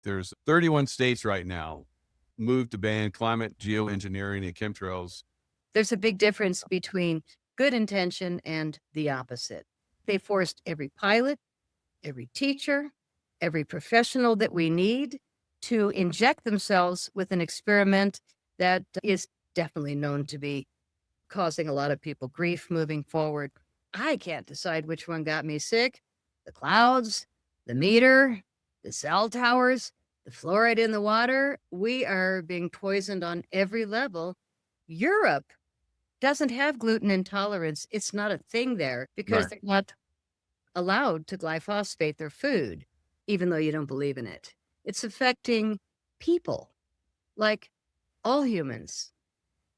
There's 31 states right now moved to ban climate geoengineering and chemtrails. There's a big difference between good intention and the opposite. They forced every pilot, every teacher, every professional that we need to inject themselves with an experiment that is definitely known to be causing a lot of people grief moving forward. I can't decide which one got me sick. The clouds, the meter, the cell towers, the fluoride in the water. We are being poisoned on every level. Europe doesn't have gluten intolerance. It's not a thing there because Right. they're not allowed to glyphosate their food, even though you don't believe in it. It's affecting people, like all humans.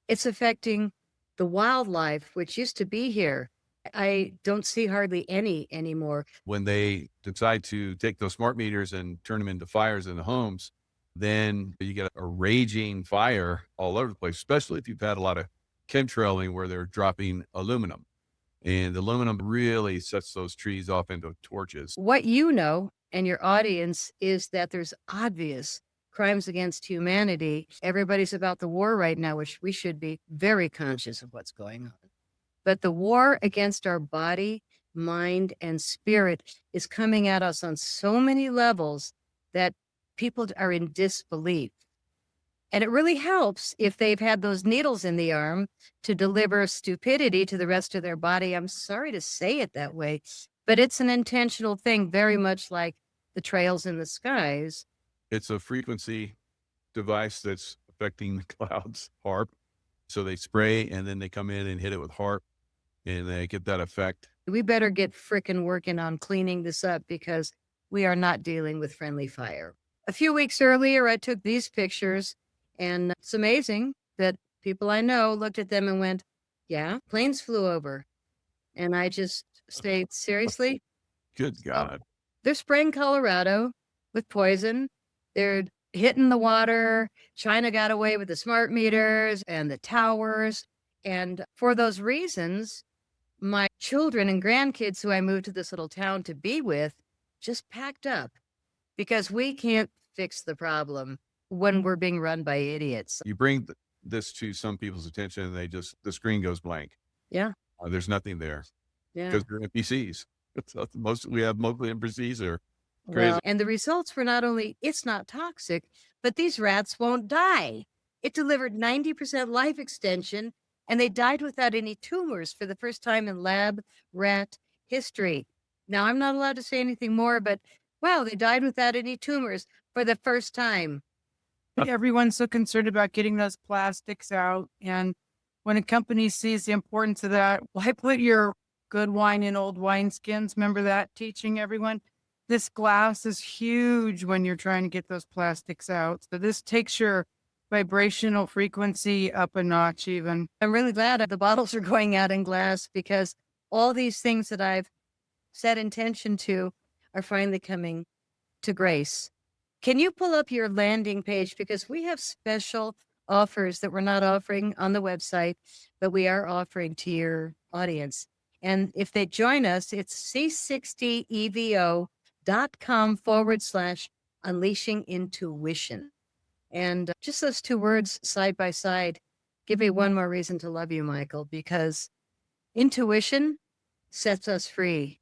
It's affecting the wildlife, which used to be here. I don't see hardly any anymore. When they decide to take those smart meters and turn them into fires in the homes, then you get a raging fire all over the place, especially if you've had a lot of chemtrailing where they're dropping aluminum. And aluminum really sets those trees off into torches. What you know and your audience is that there's obvious crimes against humanity. Everybody's about the war right now, which we should be very conscious of what's going on. But the war against our body, mind, and spirit is coming at us on so many levels that people are in disbelief. And it really helps if they've had those needles in the arm to deliver stupidity to the rest of their body. I'm sorry to say it that way, but it's an intentional thing, very much like the trails in the skies. It's a frequency device that's affecting the clouds, HARP. So they spray and then they come in and hit it with HARP and they get that effect. We better get frickin' working on cleaning this up because we are not dealing with friendly fire. A few weeks earlier, I took these pictures, and it's amazing that people I know looked at them and went, yeah, planes flew over. And I just say, seriously? Good So God. they're spraying Colorado with poison. They're hitting the water. China got away with the smart meters and the towers. And for those reasons, my children and grandkids who I moved to this little town to be with just packed up because we can't fix the problem when we're being run by idiots. You bring this to some people's attention and the screen goes blank. Yeah, There's nothing there yeah. because they're NPCs. We have mostly NPCs are Well, crazy. and the results were not only it's not toxic, but these rats won't die. It delivered 90% life extension, and they died without any tumors for the first time in lab rat history. Now, I'm not allowed to say anything more, but wow, they died without any tumors for the first time. Everyone's so concerned about getting those plastics out. And when a company sees the importance of that, why put your good wine in old wineskins? Remember that teaching everyone? This glass is huge when you're trying to get those plastics out. So this takes your vibrational frequency up a notch even. I'm really glad the bottles are going out in glass because all these things that I've set intention to are finally coming to grace. Can you pull up your landing page? Because we have special offers that we're not offering on the website, but we are offering to your audience. And if they join us, it's C60EVO.com/unleashing intuition. And just those two words side by side give me one more reason to love you, Michael, because intuition sets us free.